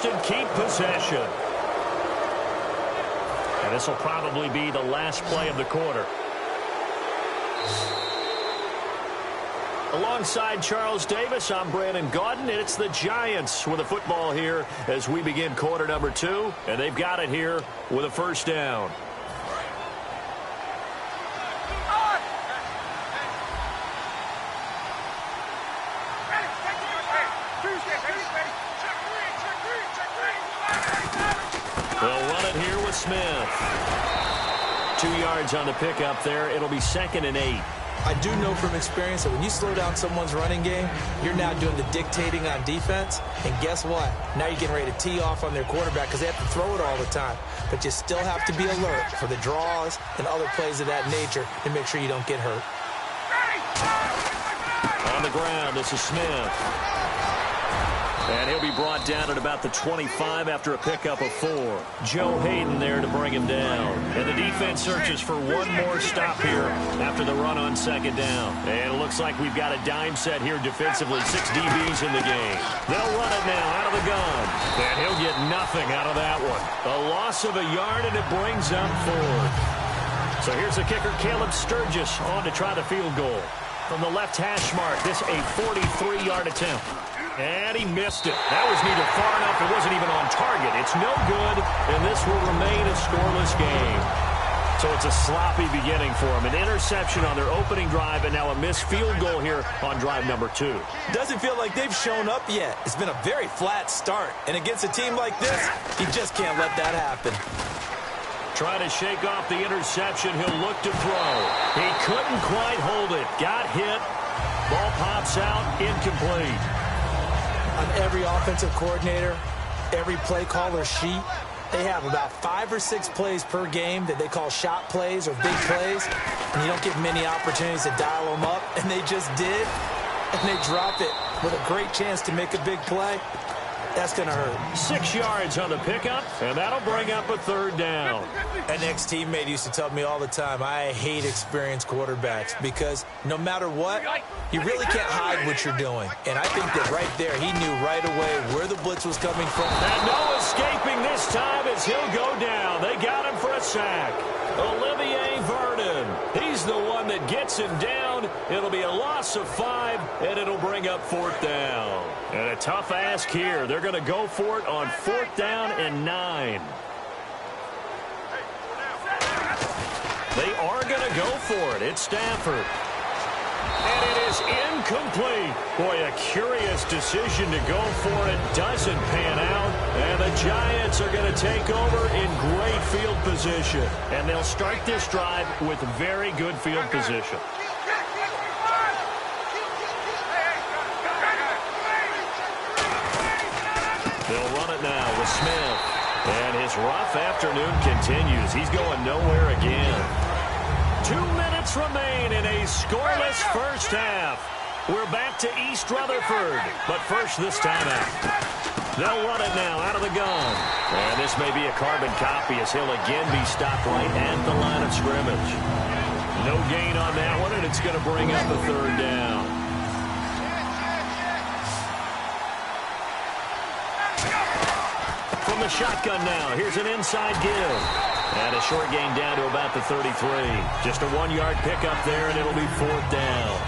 first and keep possession. And this will probably be the last play of the quarter. Alongside Charles Davis, I'm Brandon Gaudin, and it's the Giants with the football here as we begin quarter number 2, and they've got it here with a first down. They'll run it here with Smith. 2 yards on the pickup there. It'll be 2nd and 8. I do know from experience that when you slow down someone's running game, you're now doing the dictating on defense. And guess what? Now you're getting ready to tee off on their quarterback because they have to throw it all the time. But you still have to be alert for the draws and other plays of that nature to make sure you don't get hurt. On the ground, this is Smith. And he'll be brought down at about the 25 after a pickup of 4. Joe Hayden there to bring him down. And the defense searches for one more stop here after the run on 2nd down. And it looks like we've got a dime set here defensively. 6 DBs in the game. They'll run it now out of the gun. And he'll get nothing out of that one. A loss of a yard, and it brings up 4. So here's the kicker, Caleb Sturgis, on to try the field goal. From the left hash mark, this a 43-yard attempt. And he missed it. That was neither far enough. It wasn't even on target. It's no good, and this will remain a scoreless game. So it's a sloppy beginning for him. An interception on their opening drive, and now a missed field goal here on drive number 2. Doesn't feel like they've shown up yet. It's been a very flat start. And against a team like this, you just can't let that happen. Trying to shake off the interception. He'll look to throw. He couldn't quite hold it. Got hit. Ball pops out. Incomplete. On every offensive coordinator, every play caller sheet, they have about 5 or 6 plays per game that they call shot plays or big plays, and you don't get many opportunities to dial them up, and they just did, and they drop it with a great chance to make a big play. That's going to hurt. 6 yards on the pickup, and that'll bring up a 3rd down. An ex-teammate used to tell me all the time, I hate experienced quarterbacks because no matter what, you really can't hide what you're doing. And I think that right there, he knew right away where the blitz was coming from. And no escaping this time as he'll go down. They got him for a sack. Olivier Vernon. He's the one that gets him down. It'll be a loss of 5, and it'll bring up 4th down. And a tough ask here. They're going to go for it on 4th down and 9. They are going to go for it. It's Stafford. And it is incomplete. Boy, a curious decision to go for it. Doesn't pan out. And the Giants are going to take over in great field position. And they'll start this drive with very good field position. They'll run it now with Smith. And his rough afternoon continues. He's going nowhere again. 2 minutes remain in a scoreless first half. We're back to East Rutherford. But first, this time out. They'll run it now out of the gun. And this may be a carbon copy as he'll again be stopped right at the line of scrimmage. No gain on that one, and it's going to bring up a 3rd down. From the shotgun now, here's an inside give. And a short gain down to about the 33. Just a 1-yard pickup there, and it'll be 4th down.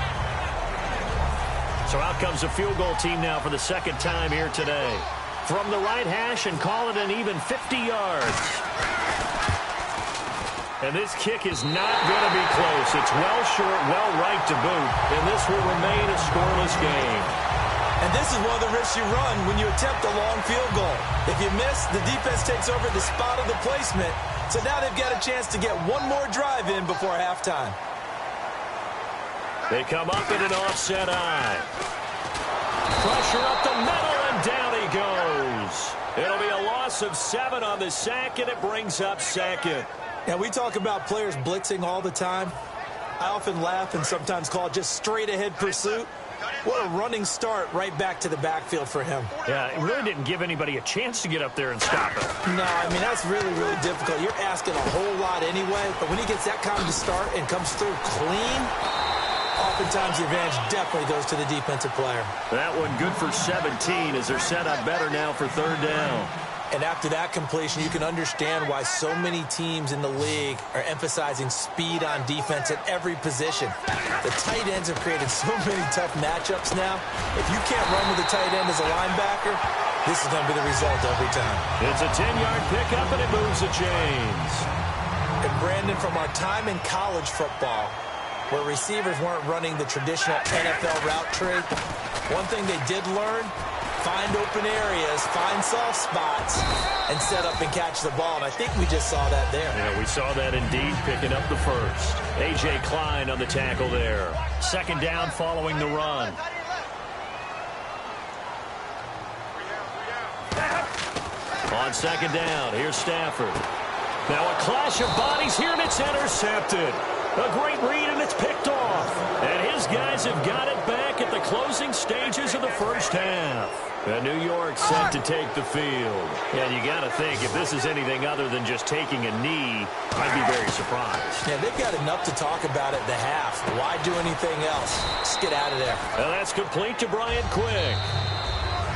So out comes the field goal team now for the 2nd time here today. From the right hash and call it an even 50 yards. And this kick is not going to be close. It's well short, well right to boot. And this will remain a scoreless game. And this is one of the risks you run when you attempt a long field goal. If you miss, the defense takes over the spot of the placement. So now they've got a chance to get one more drive in before halftime. They come up in an offset eye. Pressure up the middle, and down he goes. It'll be a loss of 7 on the sack, and it brings up 2nd. Now, we talk about players blitzing all the time. I often laugh and sometimes call it just straight-ahead pursuit. What a running start right back to the backfield for him. Yeah, it really didn't give anybody a chance to get up there and stop it. No, I mean, that's really, really difficult. You're asking a whole lot anyway, but when he gets that kind of start and comes through clean, oh, oftentimes the advantage definitely goes to the defensive player. That one good for 17 as they're set up better now for third down. And after that completion, you can understand why so many teams in the league are emphasizing speed on defense at every position. The tight ends have created so many tough matchups now. If you can't run with a tight end as a linebacker, this is going to be the result every time. It's a 10-yard pickup, and it moves the chains. And Brandon, from our time in college football, where receivers weren't running the traditional NFL route tree, one thing they did learn: find open areas, find soft spots, and set up and catch the ball. And I think we just saw that there. Yeah, we saw that indeed, picking up the first. A.J. Klein on the tackle there. Second down following the run. On second down, here's Stafford. Now a clash of bodies here, and it's intercepted. A great read, and it's picked off. And his guys have got it back at the closing stages of the first half. And New York set to take the field. And you got to think, if this is anything other than just taking a knee, I'd be very surprised. Yeah, they've got enough to talk about at the half. Why do anything else? Just get out of there. And that's complete to Brian Quick.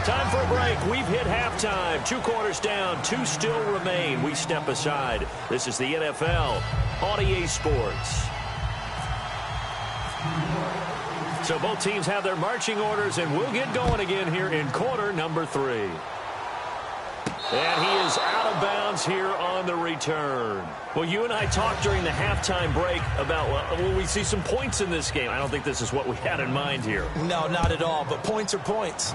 Time for a break. We've hit halftime. 2 quarters down. 2 still remain. We step aside. This is the NFL on EA Sports. So both teams have their marching orders, and we'll get going again here in quarter number 3. And he is out of bounds here on the return. Well, you and I talked during the halftime break about, well, we see some points in this game. I don't think this is what we had in mind here. No, not at all, but points are points.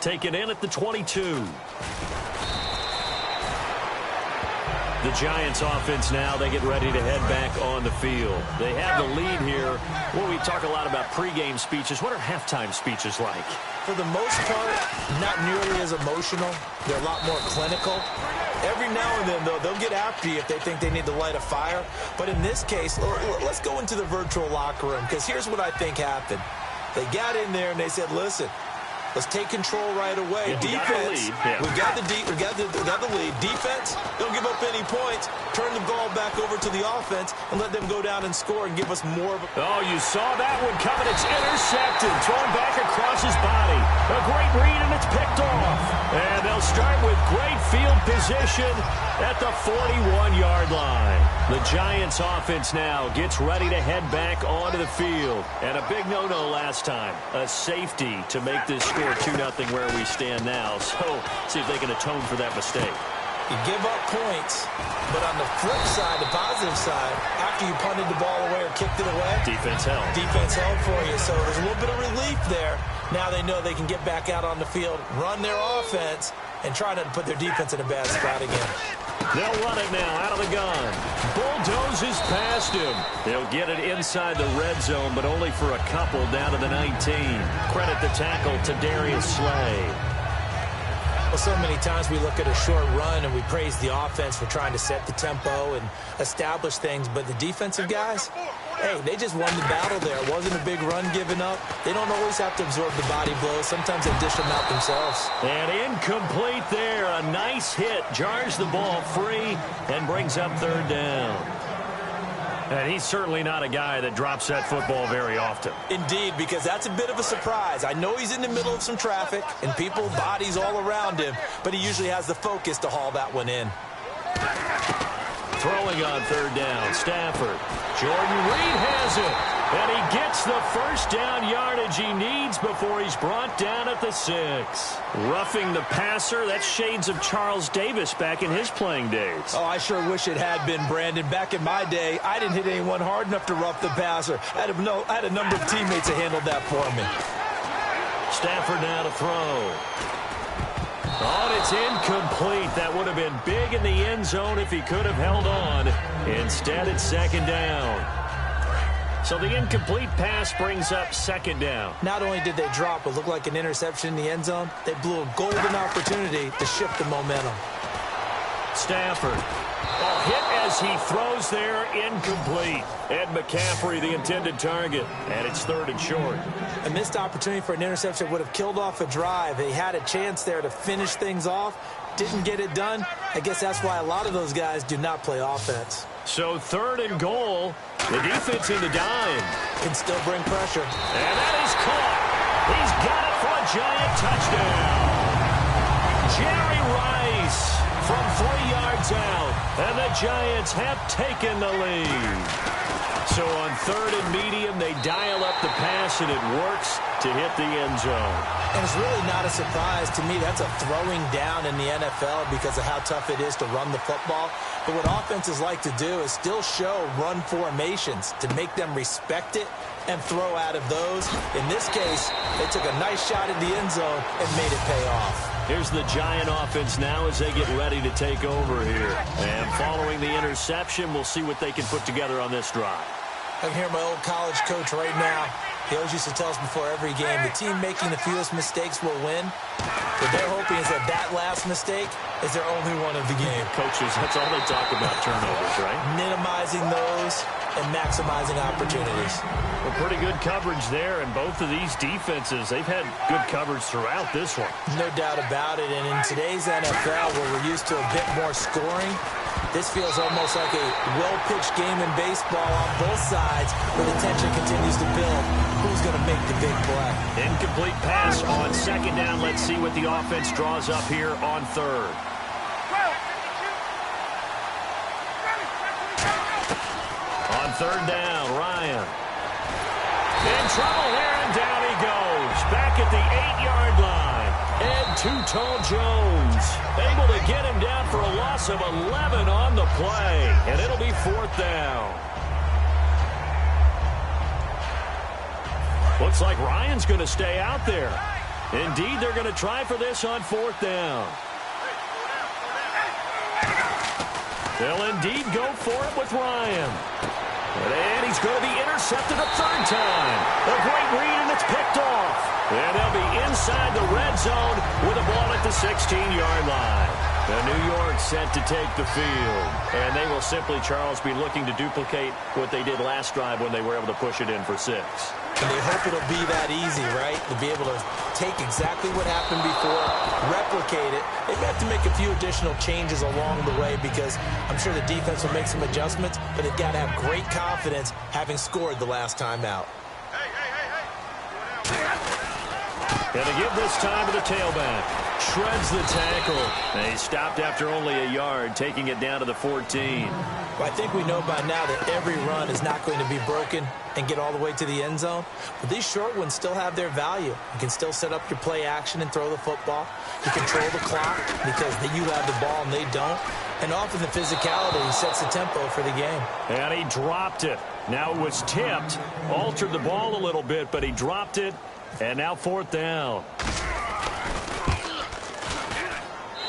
Taken in at the 22. The Giants offense now, they get ready to head back on the field. They have the lead here. Well, we talk a lot about pregame speeches. What are halftime speeches like? For the most part, not nearly as emotional. They're a lot more clinical. Every now and then, though, they'll get after you if they think they need to light a fire. But in this case, let's go into the virtual locker room, because here's what I think happened. They got in there and they said, listen, let's take control right away. Yeah, defense, we got the lead. Defense, don't give up any points. Turn the ball back over to the offense and let them go down and score and give us more of a... Oh, you saw that one coming. It's intercepted. Thrown back across his body. A great read, and it's picked off. And they'll start with great field position at the 41-yard line. The Giants offense now gets ready to head back onto the field. And a big no-no last time. A safety to make this score 2-0 where we stand now. So, see if they can atone for that mistake. You give up points, but on the flip side, the positive side, after you punted the ball away or kicked it away, defense held. Defense held for you, so there's a little bit of relief there. Now they know they can get back out on the field, run their offense, and try not to put their defense in a bad spot again. They'll run it now out of the gun. Bulldozes past him. They'll get it inside the red zone, but only for a couple down to the 19. Credit the tackle to Darius Slay. Well, so many times we look at a short run and we praise the offense for trying to set the tempo and establish things, but the defensive guys, hey, they just won the battle there. It wasn't a big run given up. They don't always have to absorb the body blows. Sometimes they dish them out themselves. And incomplete there. A nice hit. Jars the ball free and brings up third down. And he's certainly not a guy that drops that football very often. Indeed, because that's a bit of a surprise. I know he's in the middle of some traffic and people, bodies all around him, but he usually has the focus to haul that one in. Throwing on third down, Stafford. Jordan Reed has it. And he gets the first down yardage he needs before he's brought down at the 6. Roughing the passer, that's shades of Charles Davis back in his playing days. Oh, I sure wish it had been, Brandon. Back in my day, I didn't hit anyone hard enough to rough the passer. I had a number of teammates that handled that for me. Stafford now to throw. Oh, it's incomplete. That would have been big in the end zone if he could have held on. Instead, it's second down. So the incomplete pass brings up second down. Not only did they drop what looked like an interception in the end zone, they blew a golden opportunity to shift the momentum. Stafford. Oh, hit as he throws there, incomplete. Ed McCaffrey, the intended target, and it's third and short. A missed opportunity for an interception would have killed off a drive. They had a chance there to finish things off, didn't get it done. I guess that's why a lot of those guys do not play offense. So 3rd and goal. The defense in the dime. Can still bring pressure. And that is caught. He's got it for a Giant touchdown. Jerry Rice from 3 yards out. And the Giants have taken the lead. So on 3rd and medium, they dial up the pass, and it works to hit the end zone. And it's really not a surprise to me. That's a throwing down in the NFL because of how tough it is to run the football. But what offenses like to do is still show run formations to make them respect it and throw out of those. In this case, they took a nice shot at the end zone and made it pay off. Here's the Giant offense now as they get ready to take over here. And following the interception, we'll see what they can put together on this drive. I can hear my old college coach right now. He always used to tell us before every game, the team making the fewest mistakes will win. What they're hoping is that that last mistake is their only one of the game. Coaches, that's all they talk about, turnovers, right? Minimizing those and maximizing opportunities. Well, pretty good coverage there, and both of these defenses, they've had good coverage throughout this one. No doubt about it, and in today's NFL, where we're used to a bit more scoring, this feels almost like a well-pitched game in baseball on both sides where the tension continues to build. Who's going to make the big play? Incomplete pass on 2nd down. Let's see what the offense draws up here on 3rd. On 3rd down, Ryan. In trouble here, and down he goes. Back at the 8-yard line. Ed Two-Tone Jones able to get him down for a loss of 11 on the play. And it'll be 4th down. Looks like Ryan's going to stay out there. Indeed, they're going to try for this on 4th down. They'll indeed go for it with Ryan. And he's going to be intercepted a 3rd time. A great read, and it's picked off. And they'll be inside the red zone with a ball at the 16-yard line. The New York set to take the field. And they will simply, Charles, be looking to duplicate what they did last drive when they were able to push it in for 6. And they hope it'll be that easy, right? To be able to take exactly what happened before, replicate it. They may have to make a few additional changes along the way because I'm sure the defense will make some adjustments, but they've got to have great confidence having scored the last time out. And to give this time to the tailback. Shreds the tackle. And he stopped after only a yard, taking it down to the 14. Well, I think we know by now that every run is not going to be broken and get all the way to the end zone. But these short ones still have their value. You can still set up your play action and throw the football. You control the clock because you have the ball and they don't. And often the physicality sets the tempo for the game. And he dropped it. Now it was tipped. Altered the ball a little bit, but he dropped it. And now 4th down.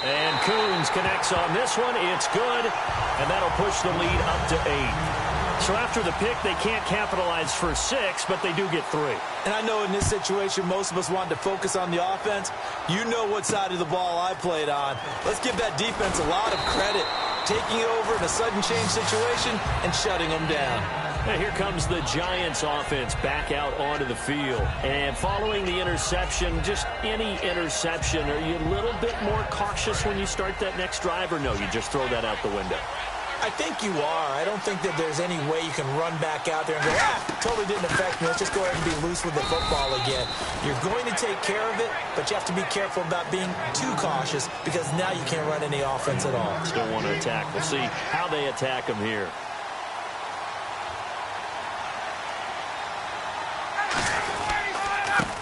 And Coons connects on this one. It's good. And that'll push the lead up to 8. So after the pick, they can't capitalize for 6, but they do get 3. And I know in this situation, most of us wanted to focus on the offense. You know what side of the ball I played on. Let's give that defense a lot of credit. Taking over in a sudden change situation and shutting them down. And here comes the Giants offense back out onto the field. And following the interception, just any interception, are you a little bit more cautious when you start that next drive, or no, you just throw that out the window? I think you are. I don't think that there's any way you can run back out there and go, totally didn't affect me. Let's just go ahead and be loose with the football again. You're going to take care of it, but you have to be careful about being too cautious because now you can't run any offense at all. Still want to attack. We'll see how they attack them here.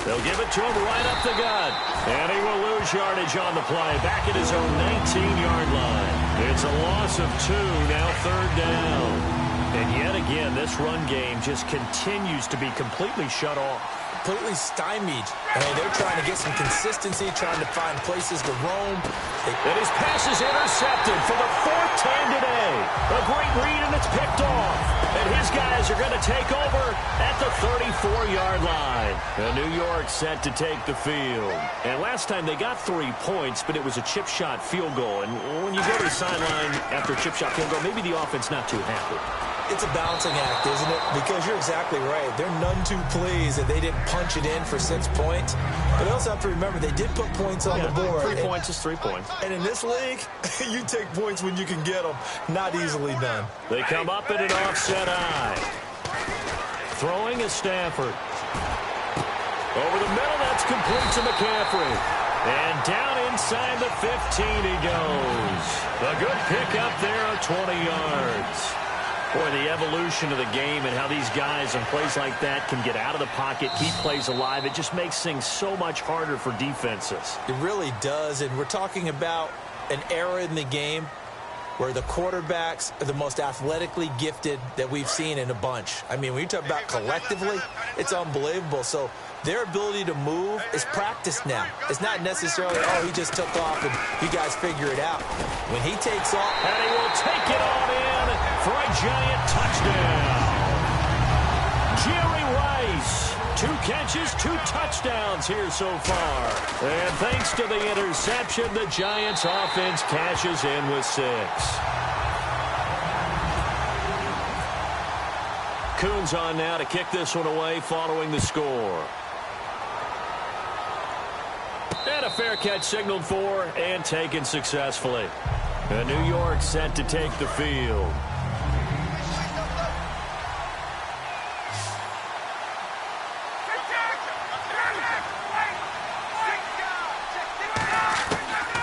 They'll give it to him right up the gut. And he will lose yardage on the play. Back at his own 19-yard line. It's a loss of 2, now 3rd down. And yet again, this run game just continues to be completely shut off. Completely stymied. I mean, they're trying to get some consistency, trying to find places to roam. And his pass is intercepted for the 4th time today. A great read, and it's picked off. And his guys are going to take over at the 34-yard line. And New York set to take the field. And last time they got 3 points, but it was a chip shot field goal. And when you go to the sideline after a chip shot field goal, maybe the offense not too happy. It's a balancing act, isn't it? Because you're exactly right. They're none too pleased that they didn't punch it in for 6 points. But they also have to remember they did put points on the board. 3 points is 3 points. And in this league, you take points when you can get them. Not easily done. They come up in an offset eye. Throwing is Stafford. Over the middle, that's complete to McCaffrey. And down inside the 15 he goes. A good pickup there of 20 yards. Boy, the evolution of the game and how these guys on plays like that can get out of the pocket, keep plays alive, it just makes things so much harder for defenses. It really does, and we're talking about an era in the game where the quarterbacks are the most athletically gifted that we've seen in a bunch. I mean, when you talk about collectively, it's unbelievable. So their ability to move is practiced now. It's not necessarily, oh, he just took off and you guys figure it out. When he takes off, and he will take it on in for a giant touchdown. Jerry Rice, 2 catches, 2 touchdowns here so far. And thanks to the interception, the Giants offense cashes in with 6. Coons on now to kick this one away following the score. And a fair catch signaled for and taken successfully. And New York set to take the field.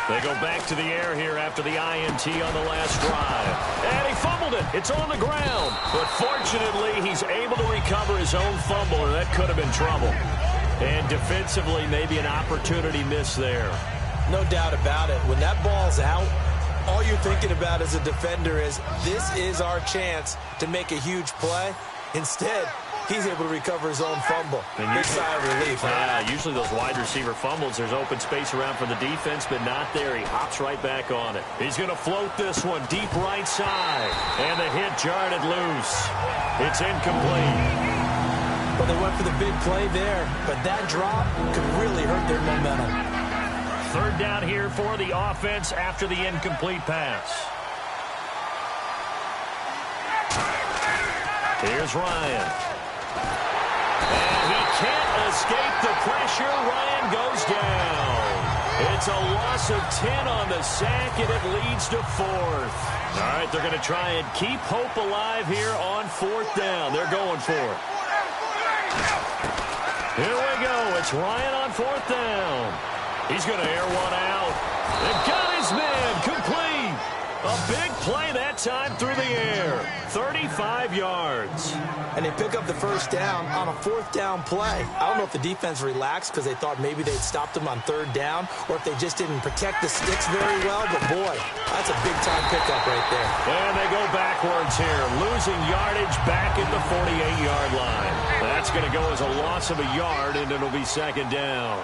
They go back to the air here after the INT on the last drive. And he fumbled it. It's on the ground. But fortunately, he's able to recover his own fumble, or that could have been trouble. And defensively, maybe an opportunity missed there. no doubt about it. When that ball's out, all you're thinking about as a defender is, this is our chance to make a huge play. Instead, he's able to recover his own fumble. Big sigh of relief. Yeah, usually those wide receiver fumbles, there's open space around for the defense, but not there. He hops right back on it. He's going to float this one deep right side. And the hit jarred it loose. It's incomplete. Well, they went for the big play there, but that drop could really hurt their momentum. Third down here for the offense after the incomplete pass. Here's Ryan. And he can't escape the pressure. Ryan goes down. It's a loss of 10 on the sack, and it leads to fourth. All right, they're going to try and keep hope alive here on fourth down. They're going for it. Here we go. It's Ryan on fourth down. He's going to air one out. They've got his man complete. A big play that time through the air. 35 yards. And they pick up the first down on a fourth down play. I don't know if the defense relaxed because they thought maybe they'd stopped them on third down, or if they just didn't protect the sticks very well. But, boy, that's a big-time pickup right there. And they go backwards here, losing yardage back at the 48-yard line. That's going to go as a loss of a yard, and it'll be second down.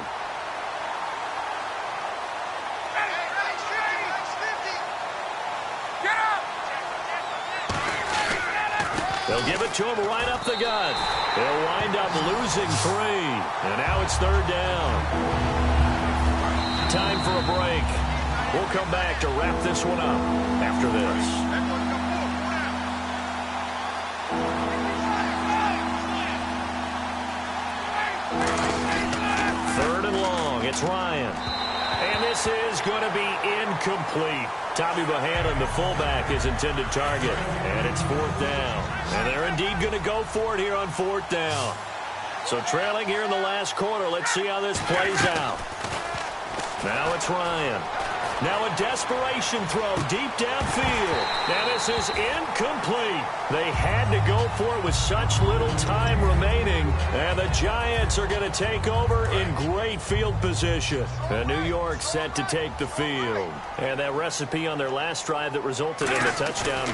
They'll give it to him right up the gut. They'll wind up losing 3. And now it's third down. Time for a break. We'll come back to wrap this one up after this. Third and long. It's Ryan. And this is going to be incomplete. Tommy Bohannon, the fullback, is intended target. And it's fourth down. And they're indeed going to go for it here on fourth down. So trailing here in the last quarter. Let's see how this plays out. Now it's Ryan. Now a desperation throw deep downfield. Now this is incomplete. They had to go for it with such little time remaining. And the Giants are going to take over in great field position. And New York set to take the field. And that recipe on their last drive that resulted in the touchdown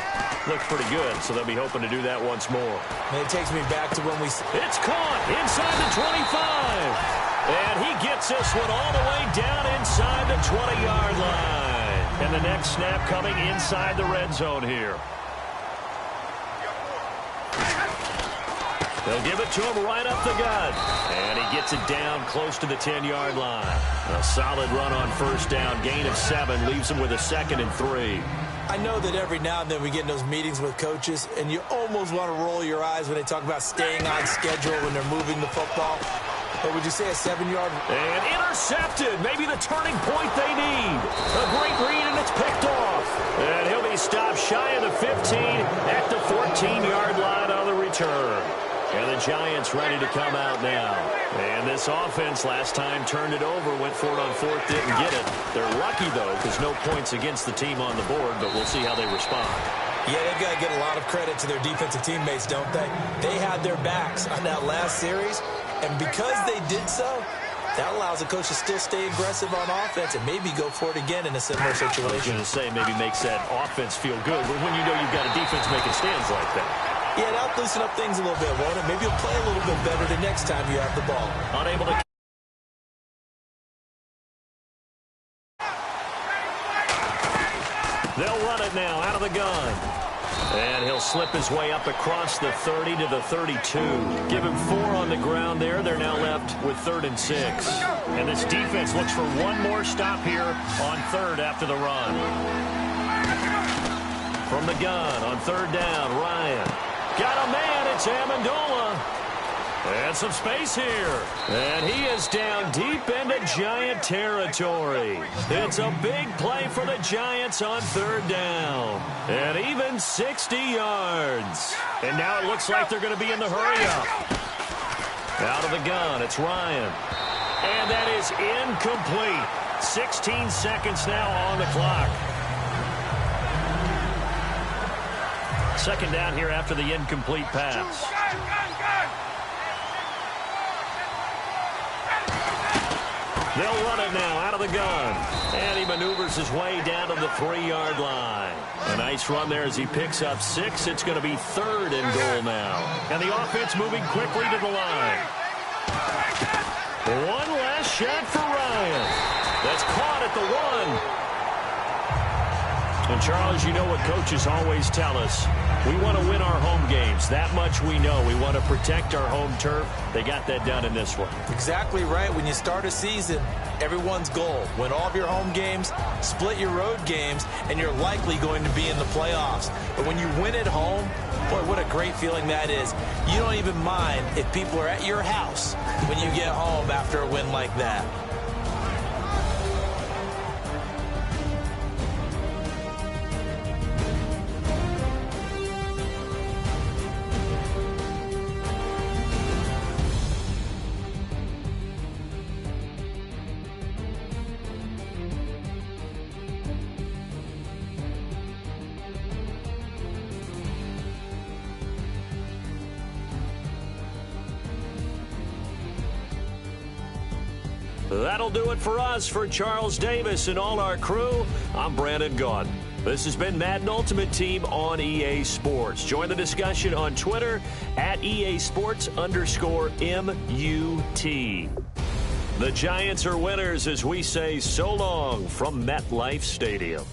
looks pretty good. So they'll be hoping to do that once more. And it takes me back to when we... It's caught inside the 25. And he gets this one all the way down inside the 20-yard line. And the next snap coming inside the red zone here. They'll give it to him right up the gut. And he gets it down close to the 10-yard line. A solid run on first down. Gain of 7 leaves him with a 2nd and 3. I know that every now and then we get in those meetings with coaches, and you almost want to roll your eyes when they talk about staying on schedule when they're moving the football. But would you say a 7-yard? And intercepted. Maybe the turning point they need. A great read, and it's picked off. And he'll be stopped shy of the 15 at the 14-yard line on the return. And the Giants ready to come out now. And this offense last time turned it over, went for it on fourth, didn't get it. They're lucky, though, because no points against the team on the board, but we'll see how they respond. Yeah, they've got to get a lot of credit to their defensive teammates, don't they? They had their backs on that last series, and because they did so, that allows the coach to still stay aggressive on offense and maybe go for it again in a similar situation. I was going to say maybe makes that offense feel good, but when you know you've got a defense making stands like that. Yeah, that'll loosen up things a little bit, won't it? Maybe you'll play a little bit better the next time you have the ball. Unable to... They'll run it now out of the gun. And he'll slip his way up across the 30 to the 32. Give him 4 on the ground there. They're now left with 3rd and 6. And this defense looks for one more stop here on 3rd after the run. From the gun on 3rd down, Ryan. Got a man, it's Amendola. And some space here. And he is down deep into Giant territory. It's a big play for the Giants on 3rd down. And even 60 yards. And now it looks like they're going to be in the hurry-up. Out of the gun, it's Ryan. And that is incomplete. 16 seconds now on the clock. 2nd down here after the incomplete pass. They'll run it now out of the gun. And he maneuvers his way down to the 3-yard line. A nice run there as he picks up 6. It's going to be 3rd and goal now. And the offense moving quickly to the line. One last shot for Ryan. That's caught at the 1. And, Charles, you know what coaches always tell us. We want to win our home games. That much we know. We want to protect our home turf. They got that done in this one. Exactly right. When you start a season, everyone's goal, win all of your home games, split your road games, and you're likely going to be in the playoffs. But when you win at home, boy, what a great feeling that is. You don't even mind if people are at your house when you get home after a win like that. That'll do it for us. For Charles Davis and all our crew, I'm Brandon Gaudin. This has been Madden Ultimate Team on EA Sports. Join the discussion on Twitter at EASports_MUT. The Giants are winners as we say so long from MetLife Stadium.